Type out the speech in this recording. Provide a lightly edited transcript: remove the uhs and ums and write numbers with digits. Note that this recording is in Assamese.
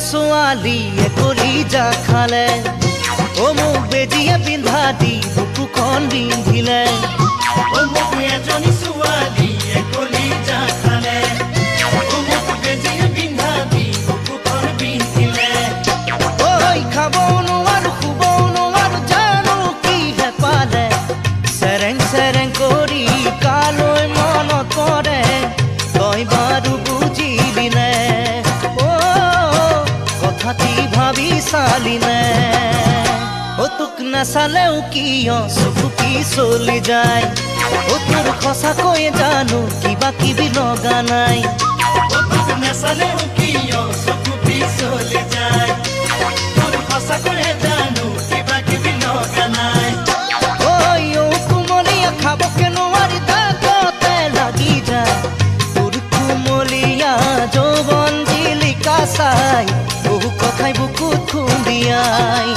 ছোৱালীয়ে কৰি যা খালে ও মোক বেজিয়ে পিন্ধা দি বুকুখন বিন্ধিলে ও মোক এজনী ছোৱালীয়ে কৰি যা খালে ও মোক বেজিয়ে পিন্ধা দি বুকুখন বিন্ধিলে ঐ খাবও নোৱাৰো শুবও নোৱাৰো জানো কিহে পালে চেৰেং চেৰেং কৰি কালৈ মনত পৰে তই বাৰু বুজিলি নে কথাটি ভাবি চালি নে তোক নাচালেও কিয় চকু কি চলি যায় তোৰ সঁচাকৈ জানো কিবা কিবি লগা নাই তোক নাচালেও কিয় চকু কি চলি যায় তোৰ সঁচাকৈ জানো কিবা কিবি লগা নাই ঐ কুমলীয়া খাবকে নোৱাৰি তাকতে লাগি যায় তোৰ কুমলীয়া যৌৱন জিলিকা চাই বহু কথাই বুকুত খুন্দিয়াই